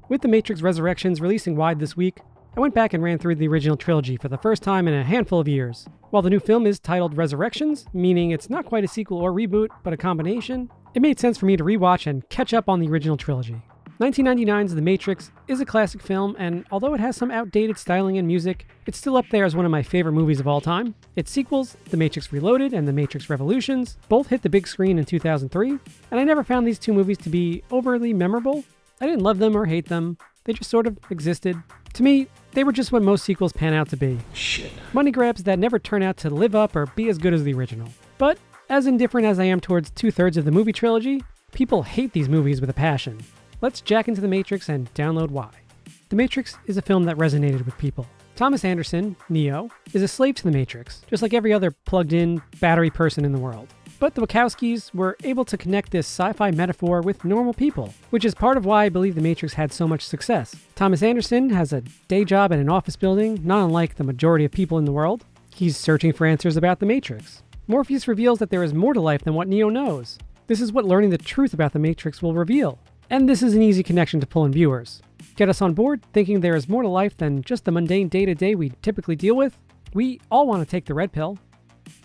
With The Matrix Resurrections releasing wide this week, I went back and ran through the original trilogy for the first time in a handful of years. While the new film is titled Resurrections, meaning it's not quite a sequel or reboot, but a combination, it made sense for me to rewatch and catch up on the original trilogy. 1999's The Matrix is a classic film, and although it has some outdated styling and music, it's still up there as one of my favorite movies of all time. Its sequels, The Matrix Reloaded and The Matrix Revolutions, both hit the big screen in 2003, and I never found these two movies to be overly memorable. I didn't love them or hate them, they just sort of existed. To me, they were just what most sequels pan out to be. Shit. Money grabs that never turn out to live up or be as good as the original. But, as indifferent as I am towards 2/3 of the movie trilogy, people hate these movies with a passion. Let's jack into The Matrix and download why. The Matrix is a film that resonated with people. Thomas Anderson, Neo, is a slave to the Matrix, just like every other plugged-in, battery person in the world. But the Wachowskis were able to connect this sci-fi metaphor with normal people, which is part of why I believe The Matrix had so much success. Thomas Anderson has a day job in an office building, not unlike the majority of people in the world. He's searching for answers about The Matrix. Morpheus reveals that there is more to life than what Neo knows. This is what learning the truth about The Matrix will reveal. And this is an easy connection to pull in viewers. Get us on board thinking there is more to life than just the mundane day-to-day we typically deal with? We all want to take the red pill.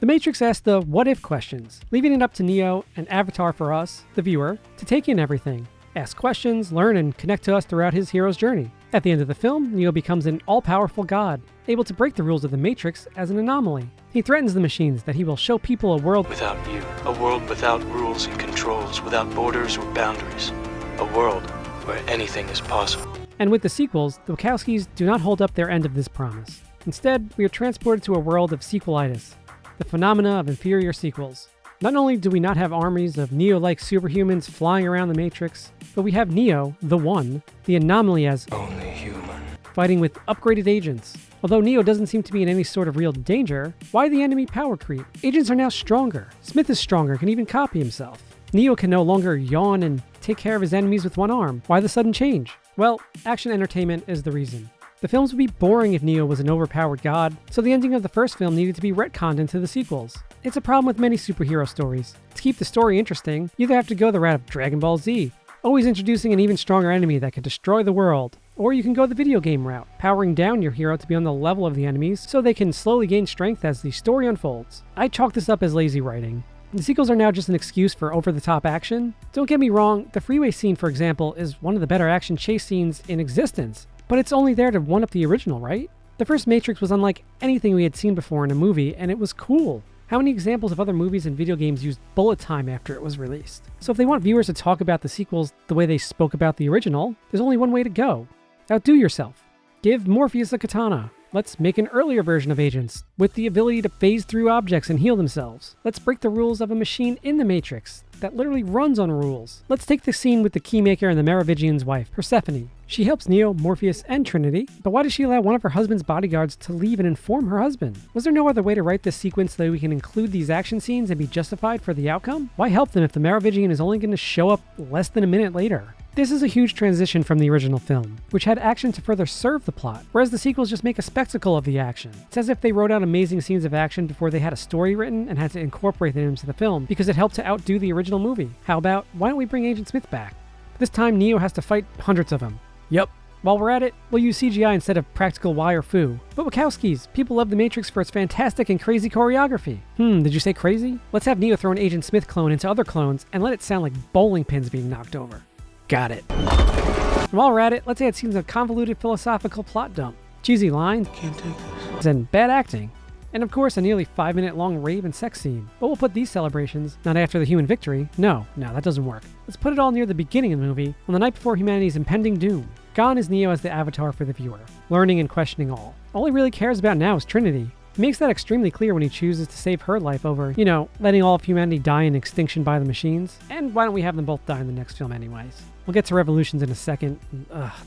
The Matrix asks the what-if questions, leaving it up to Neo, an avatar for us, the viewer, to take in everything, ask questions, learn, and connect to us throughout his hero's journey. At the end of the film, Neo becomes an all-powerful god, able to break the rules of the Matrix as an anomaly. He threatens the machines that he will show people a world Without you, a world without rules and controls, without borders or boundaries. A world where anything is possible. And with the sequels, the Wachowskis do not hold up their end of this promise. Instead, we are transported to a world of sequelitis, the phenomena of inferior sequels. Not only do we not have armies of Neo-like superhumans flying around the Matrix, but we have Neo, the One, the anomaly as Only human. fighting with upgraded agents. Although Neo doesn't seem to be in any sort of real danger, why the enemy power creep? Agents are now stronger. Smith is stronger, can even copy himself. Neo can no longer yawn and take care of his enemies with one arm. Why the sudden change? Well, action entertainment is the reason. The films would be boring if Neo was an overpowered god, so the ending of the first film needed to be retconned into the sequels. It's a problem with many superhero stories. To keep the story interesting, you either have to go the route of Dragon Ball Z, always introducing an even stronger enemy that could destroy the world, or you can go the video game route, powering down your hero to be on the level of the enemies so they can slowly gain strength as the story unfolds. I chalk this up as lazy writing. The sequels are now just an excuse for over-the-top action. Don't get me wrong, the freeway scene, for example, is one of the better action chase scenes in existence, but it's only there to one-up the original, right? The first Matrix was unlike anything we had seen before in a movie, and it was cool. How many examples of other movies and video games used bullet time after it was released? So if they want viewers to talk about the sequels the way they spoke about the original, there's only one way to go. Outdo yourself. Give Morpheus a katana. Let's make an earlier version of agents, with the ability to phase through objects and heal themselves. Let's break the rules of a machine in the Matrix that literally runs on rules. Let's take the scene with the Keymaker and the Merovingian's wife, Persephone. She helps Neo, Morpheus, and Trinity, but why does she allow one of her husband's bodyguards to leave and inform her husband? Was there no other way to write this sequence so that we can include these action scenes and be justified for the outcome? Why help them if the Merovingian is only going to show up less than a minute later? This is a huge transition from the original film, which had action to further serve the plot, whereas the sequels just make a spectacle of the action. It's as if they wrote out amazing scenes of action before they had a story written and had to incorporate them into the film because it helped to outdo the original movie. How about, why don't we bring Agent Smith back? This time Neo has to fight hundreds of them. Yep. While we're at it, we'll use CGI instead of practical wire foo. But Wachowskis, people love The Matrix for its fantastic and crazy choreography. Did you say crazy? Let's have Neo throw an Agent Smith clone into other clones and let it sound like bowling pins being knocked over. Got it. And while we're at it, let's add scenes of convoluted philosophical plot dump, cheesy lines, Can't take this. and bad acting. And of course, a nearly 5-minute long rave and sex scene. But we'll put these celebrations not after the human victory. No, that doesn't work. Let's put it all near the beginning of the movie, on the night before humanity's impending doom. Gone is Neo as the avatar for the viewer, learning and questioning all. All he really cares about now is Trinity. He makes that extremely clear when he chooses to save her life over, letting all of humanity die in extinction by the machines. And why don't we have them both die in the next film anyways? We'll get to Revolutions in a second.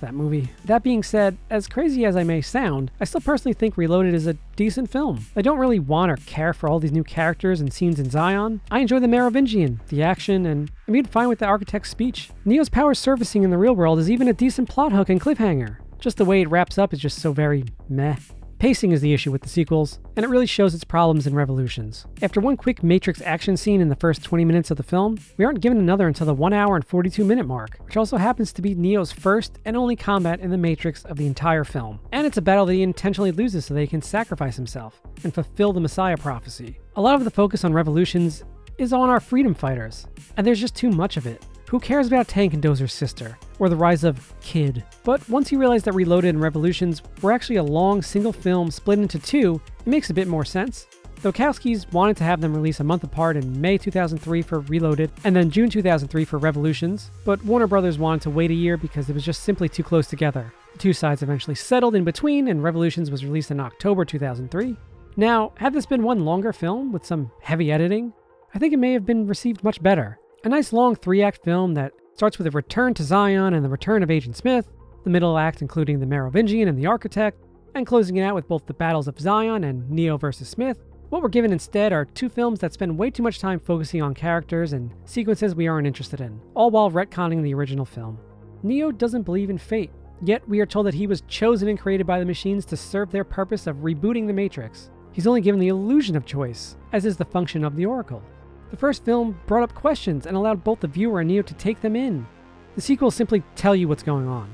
That movie. That being said, as crazy as I may sound, I still personally think Reloaded is a decent film. I don't really want or care for all these new characters and scenes in Zion. I enjoy the Merovingian, the action, and I'm even fine with the architect's speech. Neo's power surfacing in the real world is even a decent plot hook and cliffhanger. Just the way it wraps up is just so very meh. Pacing is the issue with the sequels, and it really shows its problems in Revolutions. After one quick Matrix action scene in the first 20 minutes of the film, we aren't given another until the 1 hour and 42 minute mark, which also happens to be Neo's first and only combat in the Matrix of the entire film. And it's a battle that he intentionally loses so that he can sacrifice himself and fulfill the Messiah prophecy. A lot of the focus on Revolutions is on our freedom fighters, and there's just too much of it. Who cares about Tank and Dozer's sister, or the rise of Kid? But once you realize that Reloaded and Revolutions were actually a long single film split into two, it makes a bit more sense. The Wachowskis wanted to have them release a month apart in May 2003 for Reloaded, and then June 2003 for Revolutions, but Warner Brothers wanted to wait a year because it was just simply too close together. The two sides eventually settled in between, and Revolutions was released in October 2003. Now, had this been one longer film with some heavy editing, I think it may have been received much better. A nice long 3-act film that starts with a return to Zion and the return of Agent Smith, the middle act including the Merovingian and the Architect, and closing it out with both the battles of Zion and Neo versus Smith. What we're given instead are two films that spend way too much time focusing on characters and sequences we aren't interested in, all while retconning the original film. Neo doesn't believe in fate, yet we are told that he was chosen and created by the machines to serve their purpose of rebooting the Matrix. He's only given the illusion of choice, as is the function of the Oracle. The first film brought up questions and allowed both the viewer and Neo to take them in. The sequels simply tell you what's going on.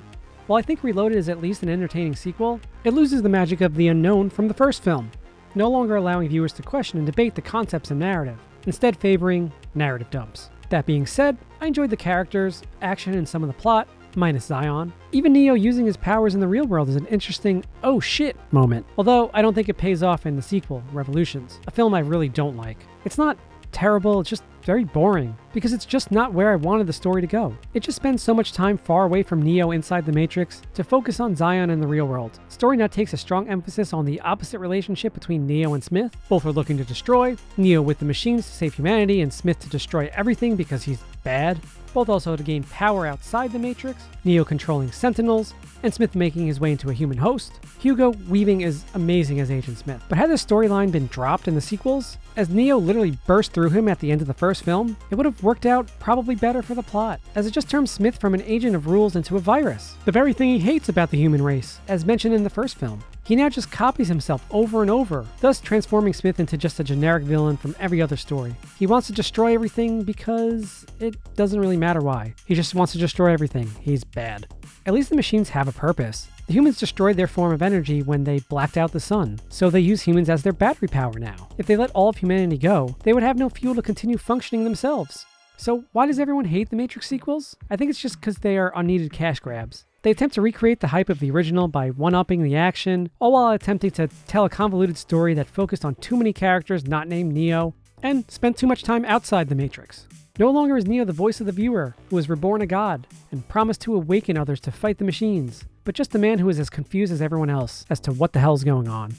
While I think Reloaded is at least an entertaining sequel, it loses the magic of the unknown from the first film, no longer allowing viewers to question and debate the concepts and narrative, instead favoring narrative dumps. That being said, I enjoyed the characters, action, and some of the plot, minus Zion. Even Neo using his powers in the real world is an interesting oh shit moment, although I don't think it pays off in the sequel, Revolutions, a film I really don't like. It's not terrible, it's just very boring, because it's just not where I wanted the story to go. It just spends so much time far away from Neo inside the Matrix to focus on Zion and the real world. The story now takes a strong emphasis on the opposite relationship between Neo and Smith. Both are looking to destroy, Neo with the machines to save humanity and Smith to destroy everything because he's bad. Both also to gain power outside the Matrix, Neo controlling Sentinels, and Smith making his way into a human host. Hugo Weaving is amazing as Agent Smith, but had this storyline been dropped in the sequels, as Neo literally burst through him at the end of the first film, it would have worked out probably better for the plot, as it just turns Smith from an agent of rules into a virus, the very thing he hates about the human race, as mentioned in the first film. He now just copies himself over and over, thus transforming Smith into just a generic villain from every other story. He wants to destroy everything because it doesn't really matter why. He just wants to destroy everything. He's bad. At least the machines have a purpose. The humans destroyed their form of energy when they blacked out the sun, so they use humans as their battery power now. If they let all of humanity go, they would have no fuel to continue functioning themselves. So why does everyone hate the Matrix sequels? I think it's just because they are unneeded cash grabs. They attempt to recreate the hype of the original by one-upping the action, all while attempting to tell a convoluted story that focused on too many characters not named Neo, and spent too much time outside the Matrix. No longer is Neo the voice of the viewer, who was reborn a god, and promised to awaken others to fight the machines, but just a man who is as confused as everyone else as to what the hell's going on.